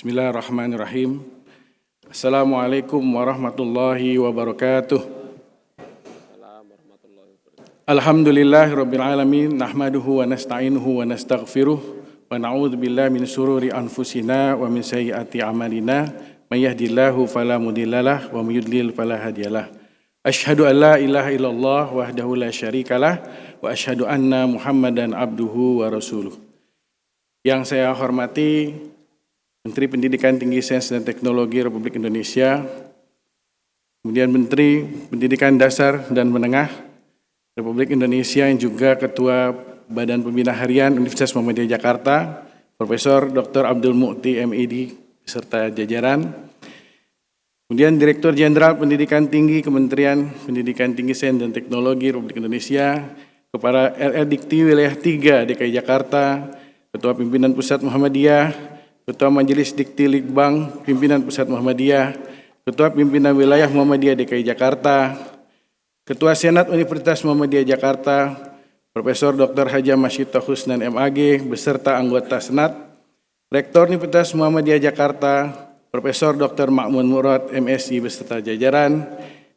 Bismillahirrahmanirrahim. Assalamualaikum warahmatullahi wabarakatuh. Alhamdulillahirabbil alamin, nahmaduhu wa nasta'inuhu wa nastaghfiruh wa na'udzu billahi min syururi anfusina wa min sayyiati a'malina. May yahdihillahu fala mudhillalah wa may yudlil fala hadiyalah. Asyhadu an la ilaha illallah wahdahu la syarikalah wa asyhadu anna Muhammadan abduhu wa rasuluh. Yang saya hormati Menteri Pendidikan Tinggi Sains dan Teknologi Republik Indonesia, kemudian Menteri Pendidikan Dasar dan Menengah Republik Indonesia yang juga Ketua Badan Pembina Harian Universitas Muhammadiyah Jakarta, Profesor Dr. Abdul Mu'ti MID beserta jajaran, kemudian Direktur Jenderal Pendidikan Tinggi Kementerian Pendidikan Tinggi Sains dan Teknologi Republik Indonesia, Kepala LL Dikti Wilayah 3 DKI Jakarta, Ketua Pimpinan Pusat Muhammadiyah, Ketua Majelis Dikti Litbang Pimpinan Pusat Muhammadiyah, Ketua Pimpinan Wilayah Muhammadiyah DKI Jakarta, Ketua Senat Universitas Muhammadiyah Jakarta, Profesor Dr. Haji Masyita Husnan MAG beserta anggota Senat, Rektor Universitas Muhammadiyah Jakarta, Profesor Dr. Ma'mun Murad MSI beserta jajaran,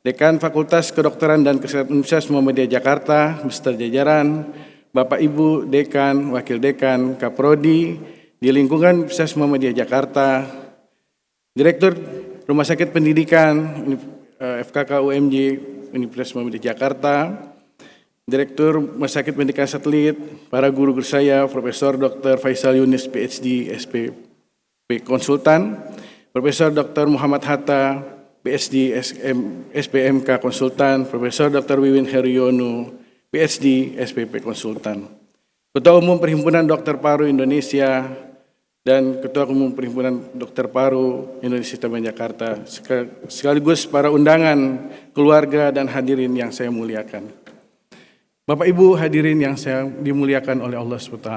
Dekan Fakultas Kedokteran dan Kesehatan Universitas Muhammadiyah Jakarta beserta jajaran, Bapak Ibu Dekan, Wakil Dekan, Kaprodi di lingkungan Universitas Muhammadiyah Jakarta, Direktur Rumah Sakit Pendidikan FKK UMJ Universitas Muhammadiyah Jakarta, Direktur Rumah Sakit Pendidikan Satelit, para guru saya, Profesor Dr. Faisal Yunis PhD SPP Konsultan, Profesor Dr. Muhammad Hatta PhD SPMK Konsultan, Profesor Dr. Wiwin Heryono PhD SPP Konsultan, Ketua Umum Perhimpunan Dokter Paru Indonesia dan Ketua Umum Perhimpunan Dokter Paru Indonesia Taman Jakarta, sekaligus para undangan, keluarga dan hadirin yang saya muliakan. Bapak Ibu hadirin yang saya dimuliakan oleh Allah SWT,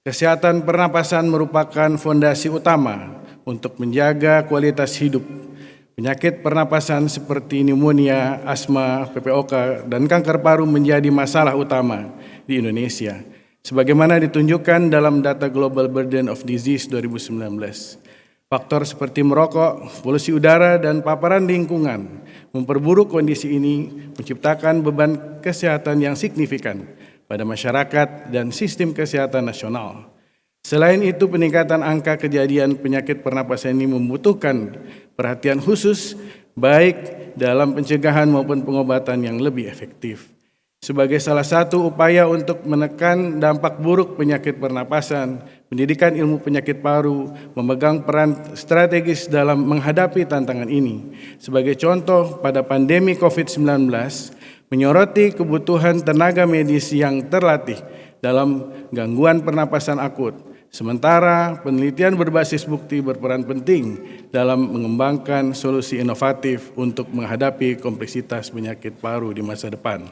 kesehatan pernapasan merupakan fondasi utama untuk menjaga kualitas hidup. Penyakit pernapasan seperti pneumonia, asma, PPOK, dan kanker paru menjadi masalah utama di Indonesia, sebagaimana ditunjukkan dalam data Global Burden of Disease 2019. Faktor seperti merokok, polusi udara, dan paparan lingkungan memperburuk kondisi ini, menciptakan beban kesehatan yang signifikan pada masyarakat dan sistem kesehatan nasional. Selain itu, peningkatan angka kejadian penyakit pernapasan ini membutuhkan perhatian khusus, baik dalam pencegahan maupun pengobatan yang lebih efektif. Sebagai salah satu upaya untuk menekan dampak buruk penyakit pernapasan, pendidikan ilmu penyakit paru memegang peran strategis dalam menghadapi tantangan ini. Sebagai contoh, pada pandemi COVID-19, menyoroti kebutuhan tenaga medis yang terlatih dalam gangguan pernapasan akut. Sementara penelitian berbasis bukti berperan penting dalam mengembangkan solusi inovatif untuk menghadapi kompleksitas penyakit paru di masa depan.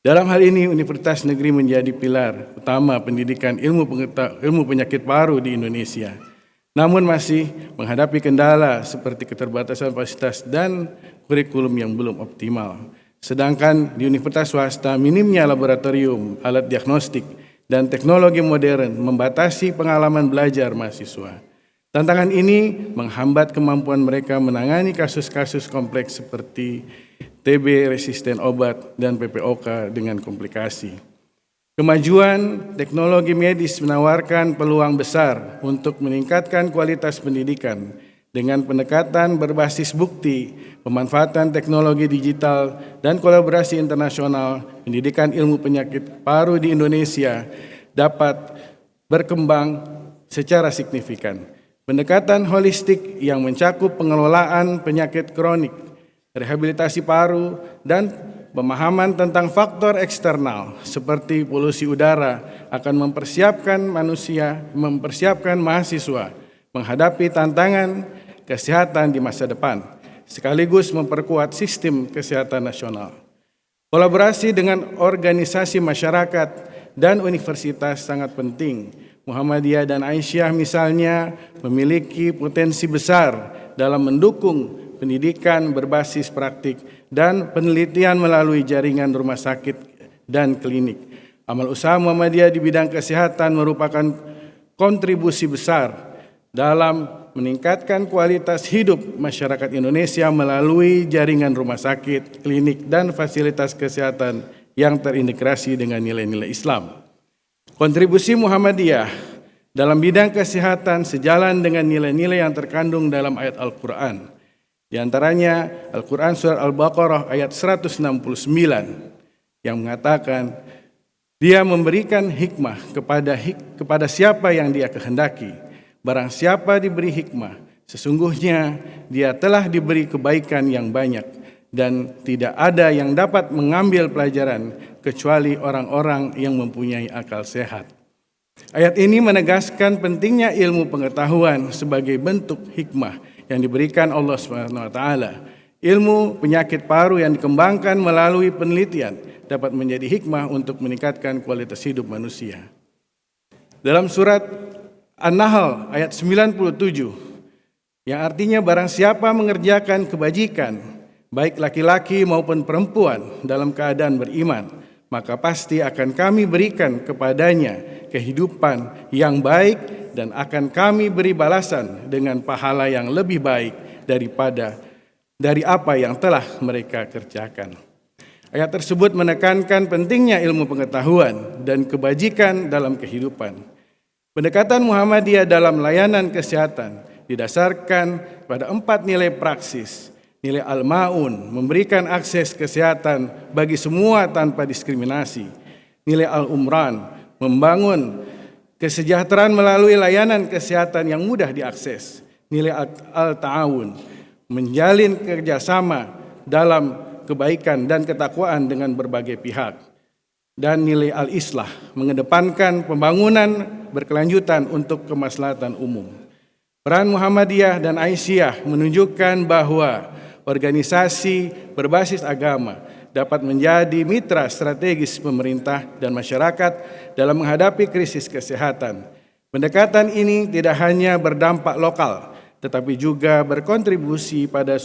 Dalam hal ini, Universitas Negeri menjadi pilar utama pendidikan ilmu penyakit paru di Indonesia. Namun masih menghadapi kendala seperti keterbatasan kapasitas dan kurikulum yang belum optimal. Sedangkan di universitas swasta minimnya laboratorium, alat diagnostik, dan teknologi modern membatasi pengalaman belajar mahasiswa. Tantangan ini menghambat kemampuan mereka menangani kasus-kasus kompleks seperti TB resisten obat dan PPOK dengan komplikasi. Kemajuan teknologi medis menawarkan peluang besar untuk meningkatkan kualitas pendidikan dengan pendekatan berbasis bukti, pemanfaatan teknologi digital, dan kolaborasi internasional. Pendidikan ilmu penyakit paru di Indonesia dapat berkembang secara signifikan. Pendekatan holistik yang mencakup pengelolaan penyakit kronik, rehabilitasi paru, dan pemahaman tentang faktor eksternal seperti polusi udara akan mempersiapkan mahasiswa menghadapi tantangan kesehatan di masa depan, sekaligus memperkuat sistem kesehatan nasional. Kolaborasi dengan organisasi masyarakat dan universitas sangat penting. Muhammadiyah dan Aisyah misalnya memiliki potensi besar dalam mendukung pendidikan berbasis praktik dan penelitian melalui jaringan rumah sakit dan klinik. Amal usaha Muhammadiyah di bidang kesehatan merupakan kontribusi besar dalam meningkatkan kualitas hidup masyarakat Indonesia melalui jaringan rumah sakit, klinik, dan fasilitas kesehatan yang terintegrasi dengan nilai-nilai Islam. Kontribusi Muhammadiyah dalam bidang kesehatan sejalan dengan nilai-nilai yang terkandung dalam ayat Al-Quran. Di antaranya Al-Quran Surat Al-Baqarah ayat 169 yang mengatakan, Dia memberikan hikmah kepada siapa yang Dia kehendaki. Barang siapa diberi hikmah, sesungguhnya dia telah diberi kebaikan yang banyak dan tidak ada yang dapat mengambil pelajaran kecuali orang-orang yang mempunyai akal sehat. Ayat ini menegaskan pentingnya ilmu pengetahuan sebagai bentuk hikmah yang diberikan Allah SWT. Ilmu penyakit paru yang dikembangkan melalui penelitian dapat menjadi hikmah untuk meningkatkan kualitas hidup manusia. Dalam surat An-Nahl ayat 97, yang artinya barang siapa mengerjakan kebajikan, baik laki-laki maupun perempuan dalam keadaan beriman, maka pasti akan kami berikan kepadanya kehidupan yang baik dan akan kami beri balasan dengan pahala yang lebih baik dari apa yang telah mereka kerjakan. Ayat tersebut menekankan pentingnya ilmu pengetahuan dan kebajikan dalam kehidupan. Pendekatan Muhammadiyah dalam layanan kesehatan didasarkan pada 4 nilai praksis. Nilai Al-Ma'un, memberikan akses kesehatan bagi semua tanpa diskriminasi. Nilai Al-Umran, membangun kesejahteraan melalui layanan kesehatan yang mudah diakses. Nilai Al-Ta'awun, menjalin kerjasama dalam kebaikan dan ketakwaan dengan berbagai pihak. Dan nilai Al-Islah, mengedepankan pembangunan berkelanjutan untuk kemaslahatan umum. Peran Muhammadiyah dan Aisyah menunjukkan bahwa organisasi berbasis agama dapat menjadi mitra strategis pemerintah dan masyarakat dalam menghadapi krisis kesehatan. Pendekatan ini tidak hanya berdampak lokal, tetapi juga berkontribusi pada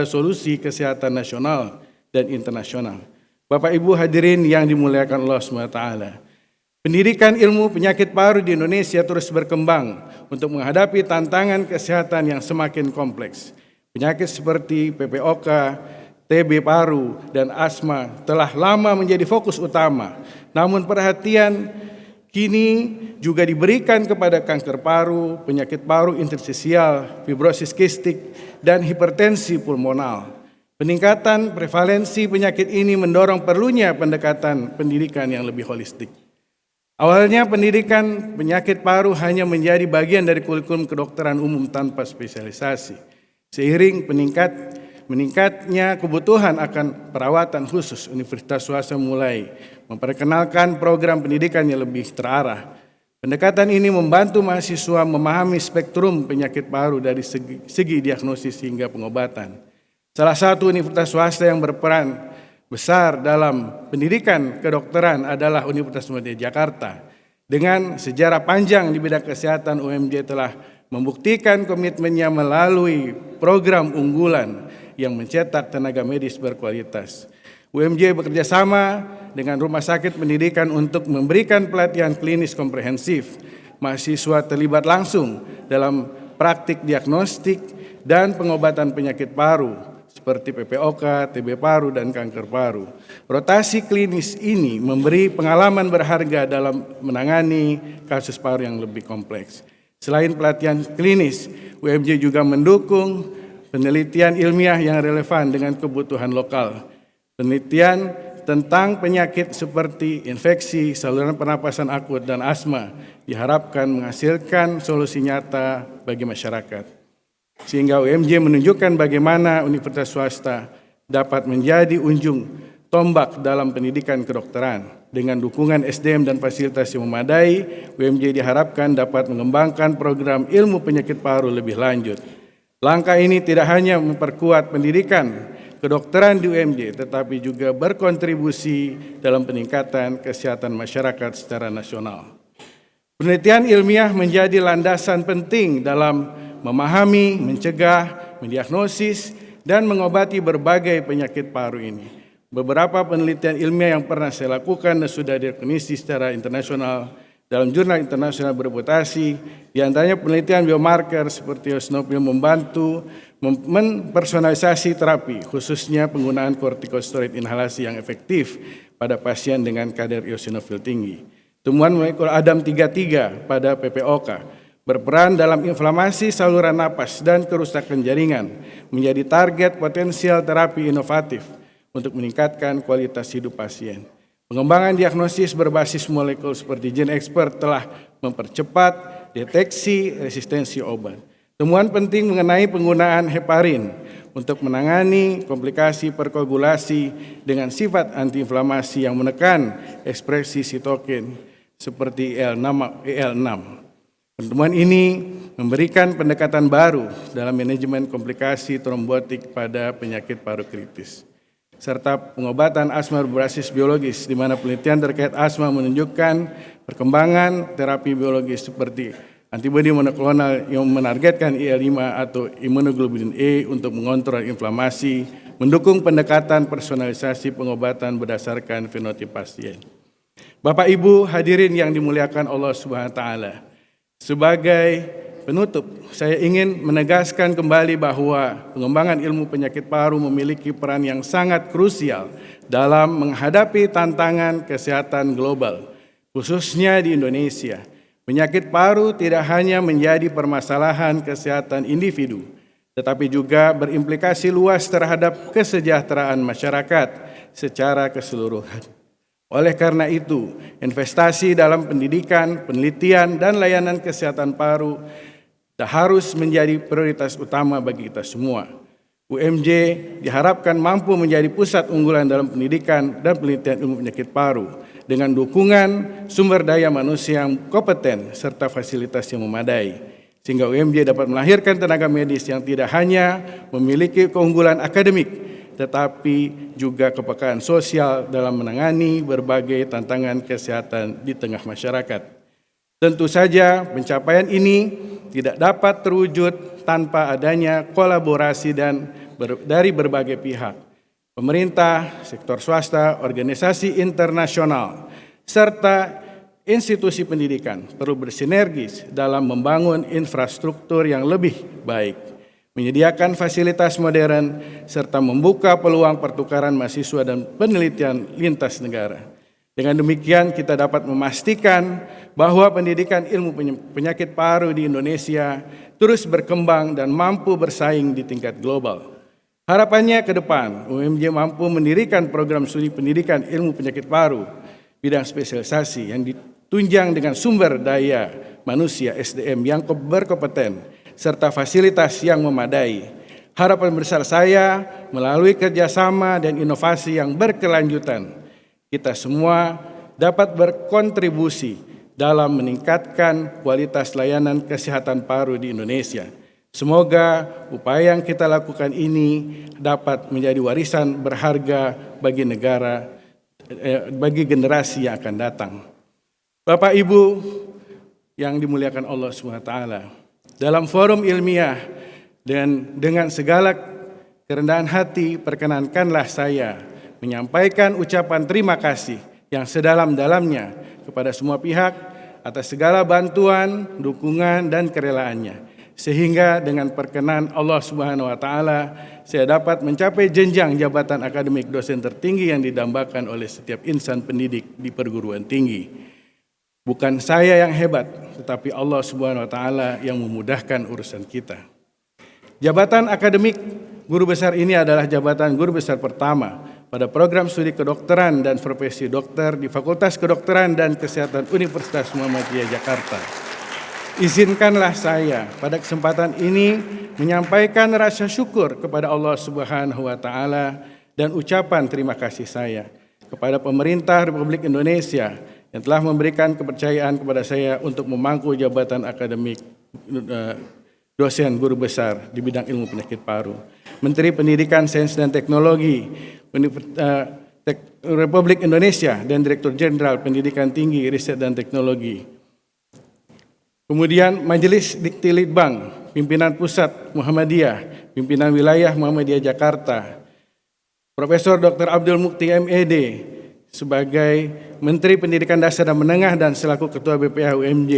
solusi kesehatan nasional dan internasional. Bapak Ibu hadirin yang dimuliakan Allah SWT, pendidikan ilmu penyakit paru di Indonesia terus berkembang untuk menghadapi tantangan kesehatan yang semakin kompleks. Penyakit seperti PPOK, TB paru, dan asma telah lama menjadi fokus utama. Namun perhatian kini juga diberikan kepada kanker paru, penyakit paru interstisial, fibrosis kistik, dan hipertensi pulmonal. Peningkatan prevalensi penyakit ini mendorong perlunya pendekatan pendidikan yang lebih holistik. Awalnya pendidikan penyakit paru hanya menjadi bagian dari kurikulum kedokteran umum tanpa spesialisasi. Seiring meningkatnya kebutuhan akan perawatan khusus, Universitas swasta mulai memperkenalkan program pendidikan yang lebih terarah. Pendekatan ini membantu mahasiswa memahami spektrum penyakit paru dari segi diagnosis hingga pengobatan. Salah satu universitas swasta yang berperan besar dalam pendidikan kedokteran adalah Universitas Muhammadiyah Jakarta. Dengan sejarah panjang di bidang kesehatan, UMJ telah membuktikan komitmennya melalui program unggulan yang mencetak tenaga medis berkualitas. UMJ bekerjasama dengan Rumah Sakit Pendidikan untuk memberikan pelatihan klinis komprehensif. Mahasiswa terlibat langsung dalam praktik diagnostik dan pengobatan penyakit paru seperti PPOK, TB paru, dan kanker paru. Rotasi klinis ini memberi pengalaman berharga dalam menangani kasus paru yang lebih kompleks. Selain pelatihan klinis, UMJ juga mendukung penelitian ilmiah yang relevan dengan kebutuhan lokal. Penelitian tentang penyakit seperti infeksi, saluran pernapasan akut, dan asma diharapkan menghasilkan solusi nyata bagi masyarakat. Sehingga UMJ menunjukkan bagaimana universitas swasta dapat menjadi ujung tombak dalam pendidikan kedokteran. Dengan dukungan SDM dan fasilitas yang memadai, UMJ diharapkan dapat mengembangkan program ilmu penyakit paru lebih lanjut. Langkah ini tidak hanya memperkuat pendidikan kedokteran di UMJ, tetapi juga berkontribusi dalam peningkatan kesehatan masyarakat secara nasional. Penelitian ilmiah menjadi landasan penting dalam memahami, mencegah, mendiagnosis, dan mengobati berbagai penyakit paru ini. Beberapa penelitian ilmiah yang pernah saya lakukan dan sudah direkognisi secara internasional dalam jurnal internasional bereputasi, di antaranya penelitian biomarker seperti eosinofil membantu mempersonalisasi terapi, khususnya penggunaan kortikosteroid inhalasi yang efektif pada pasien dengan kadar eosinofil tinggi. Temuan molekul Adam 33 pada PPOK berperan dalam inflamasi saluran napas dan kerusakan jaringan, menjadi target potensial terapi inovatif untuk meningkatkan kualitas hidup pasien. Pengembangan diagnosis berbasis molekul seperti GenExpert telah mempercepat deteksi resistensi obat. Temuan penting mengenai penggunaan heparin untuk menangani komplikasi perkoagulasi dengan sifat antiinflamasi yang menekan ekspresi sitokin seperti EL6. Temuan ini memberikan pendekatan baru dalam manajemen komplikasi trombotik pada penyakit paru kritis, serta pengobatan asma berbasis biologis, di mana penelitian terkait asma menunjukkan perkembangan terapi biologis seperti antibodi monoklonal yang menargetkan IL-5 atau imunoglobulin E untuk mengontrol inflamasi, mendukung pendekatan personalisasi pengobatan berdasarkan fenotip pasien. Bapak Ibu hadirin yang dimuliakan Allah Subhanahu wa taala, sebagai penutup, saya ingin menegaskan kembali bahwa pengembangan ilmu penyakit paru memiliki peran yang sangat krusial dalam menghadapi tantangan kesehatan global, khususnya di Indonesia. Penyakit paru tidak hanya menjadi permasalahan kesehatan individu, tetapi juga berimplikasi luas terhadap kesejahteraan masyarakat secara keseluruhan. Oleh karena itu, investasi dalam pendidikan, penelitian, dan layanan kesehatan paru harus menjadi prioritas utama bagi kita semua. UMJ diharapkan mampu menjadi pusat unggulan dalam pendidikan dan penelitian ilmu penyakit paru dengan dukungan sumber daya manusia yang kompeten serta fasilitas yang memadai, sehingga UMJ dapat melahirkan tenaga medis yang tidak hanya memiliki keunggulan akademik, tetapi juga kepekaan sosial dalam menangani berbagai tantangan kesehatan di tengah masyarakat. Tentu saja pencapaian ini tidak dapat terwujud tanpa adanya kolaborasi dari berbagai pihak, pemerintah, sektor swasta, organisasi internasional, serta institusi pendidikan perlu bersinergis dalam membangun infrastruktur yang lebih baik, menyediakan fasilitas modern, serta membuka peluang pertukaran mahasiswa dan penelitian lintas negara. Dengan demikian kita dapat memastikan bahwa pendidikan ilmu penyakit paru di Indonesia terus berkembang dan mampu bersaing di tingkat global. Harapannya ke depan, UMJ mampu mendirikan program studi pendidikan ilmu penyakit paru, bidang spesialisasi yang ditunjang dengan sumber daya manusia SDM yang berkompeten, serta fasilitas yang memadai. Harapan besar saya melalui kerjasama dan inovasi yang berkelanjutan, kita semua dapat berkontribusi dalam meningkatkan kualitas layanan kesehatan paru di Indonesia. Semoga upaya yang kita lakukan ini dapat menjadi warisan berharga bagi negara, bagi generasi yang akan datang. Bapak Ibu yang dimuliakan Allah SWT, dalam forum ilmiah dan dengan segala kerendahan hati, perkenankanlah saya menyampaikan ucapan terima kasih yang sedalam-dalamnya kepada semua pihak atas segala bantuan, dukungan, dan kerelaannya. Sehingga dengan perkenan Allah Subhanahu wa taala, saya dapat mencapai jenjang jabatan akademik dosen tertinggi yang didambakan oleh setiap insan pendidik di perguruan tinggi. Bukan saya yang hebat, tetapi Allah Subhanahu wa taala yang memudahkan urusan kita. Jabatan akademik guru besar ini adalah jabatan guru besar pertama pada program studi kedokteran dan profesi dokter di Fakultas Kedokteran dan Kesehatan Universitas Muhammadiyah Jakarta. Izinkanlah saya pada kesempatan ini menyampaikan rasa syukur kepada Allah Subhanahu wa taala dan ucapan terima kasih saya kepada pemerintah Republik Indonesia yang telah memberikan kepercayaan kepada saya untuk memangku jabatan akademik dosen guru besar di bidang ilmu penyakit paru. Menteri Pendidikan, Sains dan Teknologi Republik Indonesia dan Direktur Jenderal Pendidikan Tinggi, Riset dan Teknologi. Kemudian Majelis Dikti Litbang, Pimpinan Pusat Muhammadiyah, Pimpinan Wilayah Muhammadiyah Jakarta, Profesor Dr. Abdul Mukti MED, sebagai Menteri Pendidikan Dasar dan Menengah dan selaku Ketua BPH UMJ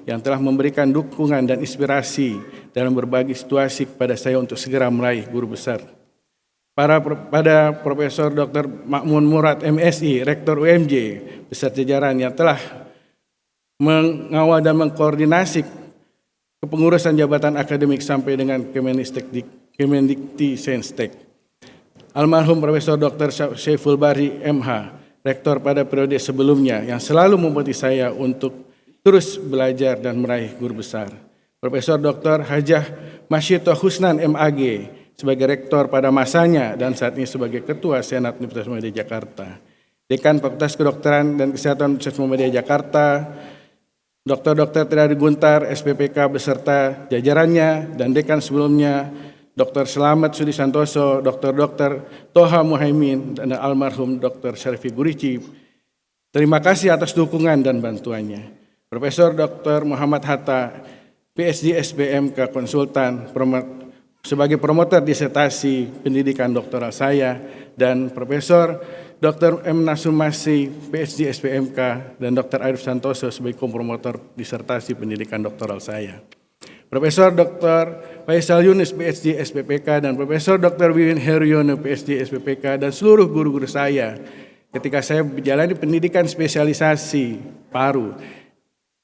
yang telah memberikan dukungan dan inspirasi dalam berbagai situasi kepada saya untuk segera meraih guru besar. Pada Profesor Dr. Makmun Murad MSI, Rektor UMJ, beserta jajaran yang telah mengawal dan mengkoordinasi kepengurusan jabatan akademik sampai dengan Kemendikti-Senstek. Almarhum Profesor Dr. Syaiful Bari MH, Rektor pada periode sebelumnya yang selalu memotivasi saya untuk terus belajar dan meraih guru besar. Profesor Dr. Hajah Masyitoh Husnan MAG sebagai Rektor pada masanya dan saat ini sebagai Ketua Senat Universitas Muhammadiyah Jakarta. Dekan Fakultas Kedokteran dan Kesehatan Universitas Muhammadiyah Jakarta, Dr. Triadi Guntar, SPPK beserta jajarannya, dan dekan sebelumnya, Dr. Selamat Sudi Santoso, Dr. Toha Muhaimin, dan almarhum Dr. Syarifi Gurici. Terima kasih atas dukungan dan bantuannya. Profesor Dr. Muhammad Hatta, PhD SPMK Konsultan, sebagai promotor disertasi pendidikan doktoral saya, dan Profesor Dr. M. Nasumasi, PhD SPMK, dan Dr. Arif Santoso sebagai kompromotor disertasi pendidikan doktoral saya. Profesor Dr. Faisal Yunus, PhD SPPK, dan Profesor Dr. Wiwin Heryono, PhD SPPK, dan seluruh guru-guru saya ketika saya menjalani pendidikan spesialisasi paru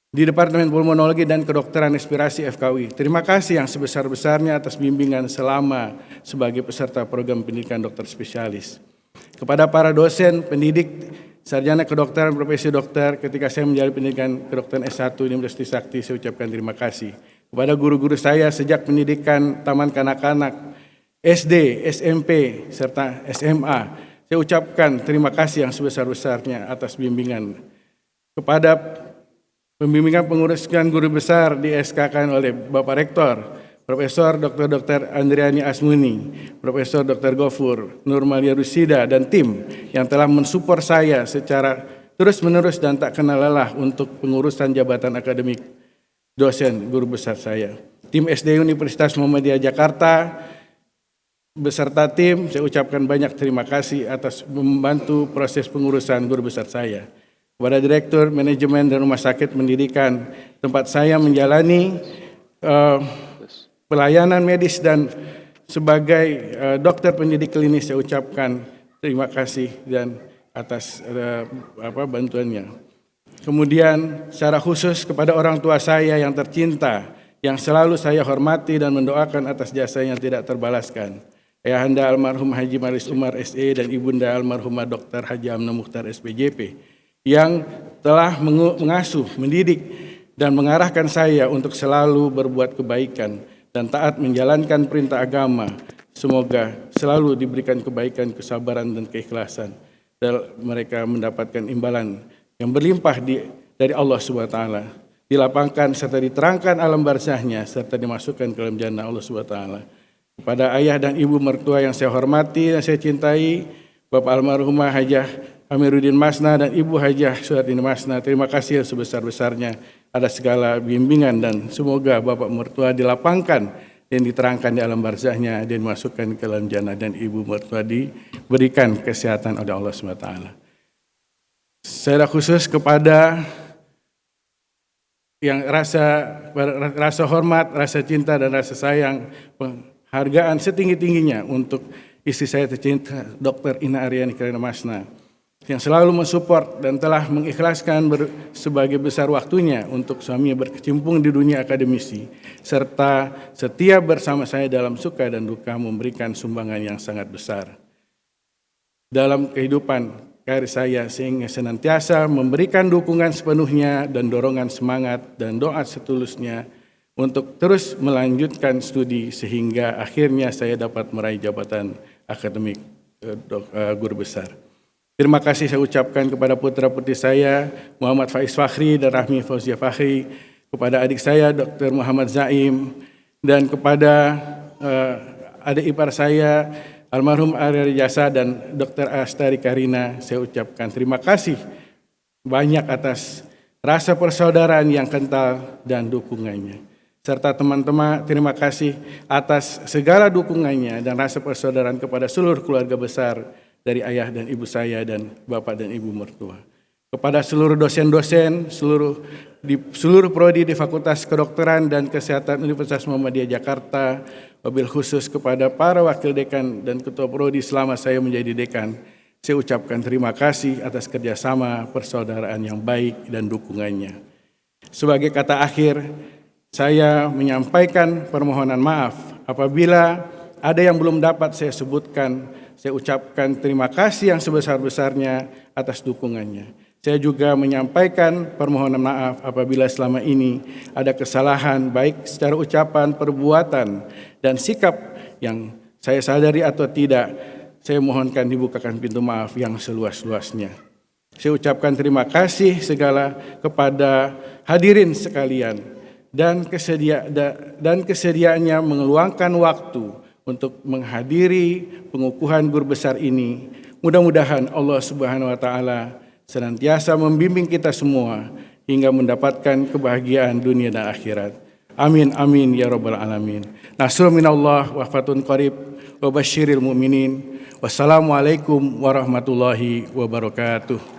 di Departemen Pulmonologi dan Kedokteran Respirasi FKUI. Terima kasih yang sebesar-besarnya atas bimbingan selama sebagai peserta program pendidikan dokter spesialis. Kepada para dosen, pendidik, sarjana kedokteran, profesi dokter, ketika saya menjalani pendidikan kedokteran S1 di Universitas Trisakti, saya ucapkan terima kasih. Kepada guru-guru saya sejak pendidikan taman kanak-kanak, SD, SMP, serta SMA, saya ucapkan terima kasih yang sebesar-besarnya atas bimbingan. Kepada pembimbingan pengurusan guru besar di SK-kan oleh Bapak Rektor, Profesor Dr. Andriani Asmuni, Profesor Dr. Gofur, Nurmalia Rusida, dan tim yang telah mensupport saya secara terus-menerus dan tak kenal lelah untuk pengurusan jabatan akademik dosen guru besar saya. Tim SD Universitas Muhammadiyah Jakarta beserta tim, saya ucapkan banyak terima kasih atas membantu proses pengurusan guru besar saya. Kepada Direktur Manajemen dan Rumah Sakit Pendidikan tempat saya menjalani pelayanan medis dan sebagai dokter pendidik klinis, saya ucapkan terima kasih dan atas bantuannya. Kemudian secara khusus kepada orang tua saya yang tercinta, yang selalu saya hormati dan mendoakan atas jasa yang tidak terbalaskan. Ayahanda almarhum Haji Maris Umar SE dan ibunda almarhumah Dr. Haji Amna Mukhtar SPJP yang telah mengasuh, mendidik, dan mengarahkan saya untuk selalu berbuat kebaikan dan taat menjalankan perintah agama. Semoga selalu diberikan kebaikan, kesabaran, dan keikhlasan, dan mereka mendapatkan imbalan yang berlimpah dari Allah SWT, dilapangkan serta diterangkan alam barzahnya, serta dimasukkan ke dalam jannah Allah SWT. Kepada ayah dan ibu mertua yang saya hormati dan saya cintai, Bapak almarhumah Hajah Amiruddin Masna dan Ibu Hajah Suhartini Masna, terima kasih sebesar-besarnya atas segala bimbingan, dan semoga Bapak mertua dilapangkan dan diterangkan di alam barzahnya dan dimasukkan ke dalam jannah, dan Ibu mertua diberikan kesehatan oleh Allah SWT. Secara khusus kepada yang rasa hormat, rasa cinta, dan rasa sayang, penghargaan setinggi-tingginya untuk istri saya tercinta, Dr. Ina Aryani Karina Masna, yang selalu mensupport dan telah mengikhlaskan sebagai besar waktunya untuk suaminya berkecimpung di dunia akademisi, serta setia bersama saya dalam suka dan duka, memberikan sumbangan yang sangat besar dalam kehidupan karir saya, sehingga senantiasa memberikan dukungan sepenuhnya dan dorongan semangat dan doa setulusnya untuk terus melanjutkan studi sehingga akhirnya saya dapat meraih jabatan akademik guru besar. Terima kasih saya ucapkan kepada putra-putri saya, Muhammad Faiz Fakhri dan Rahmi Fauzia Fakhri, kepada adik saya, Dr. Muhammad Zaim, dan kepada adik ipar saya, almarhum Ari Jasa dan Dr. Astari Karina, saya ucapkan terima kasih banyak atas rasa persaudaraan yang kental dan dukungannya. Serta teman-teman, terima kasih atas segala dukungannya dan rasa persaudaraan kepada seluruh keluarga besar dari ayah dan ibu saya dan bapak dan ibu mertua. Kepada seluruh dosen-dosen, seluruh prodi di Fakultas Kedokteran dan Kesehatan Universitas Muhammadiyah Jakarta, wabil khusus kepada para wakil dekan dan ketua prodi selama saya menjadi dekan, saya ucapkan terima kasih atas kerjasama persaudaraan yang baik dan dukungannya. Sebagai kata akhir, saya menyampaikan permohonan maaf apabila ada yang belum dapat saya sebutkan. Saya ucapkan terima kasih yang sebesar-besarnya atas dukungannya. Saya juga menyampaikan permohonan maaf apabila selama ini ada kesalahan baik secara ucapan, perbuatan, dan sikap yang saya sadari atau tidak. Saya mohonkan dibukakan pintu maaf yang seluas-luasnya. Saya ucapkan terima kasih segala kepada hadirin sekalian dan kesediaannya mengeluangkan waktu untuk menghadiri pengukuhan guru besar ini. Mudah-mudahan Allah Subhanahu wa taala senantiasa membimbing kita semua hingga mendapatkan kebahagiaan dunia dan akhirat. Amin amin ya rabbal alamin. Nasrun minallah wa fatun qarib wa basyiril mu'minin. Wassalamualaikum warahmatullahi wabarakatuh.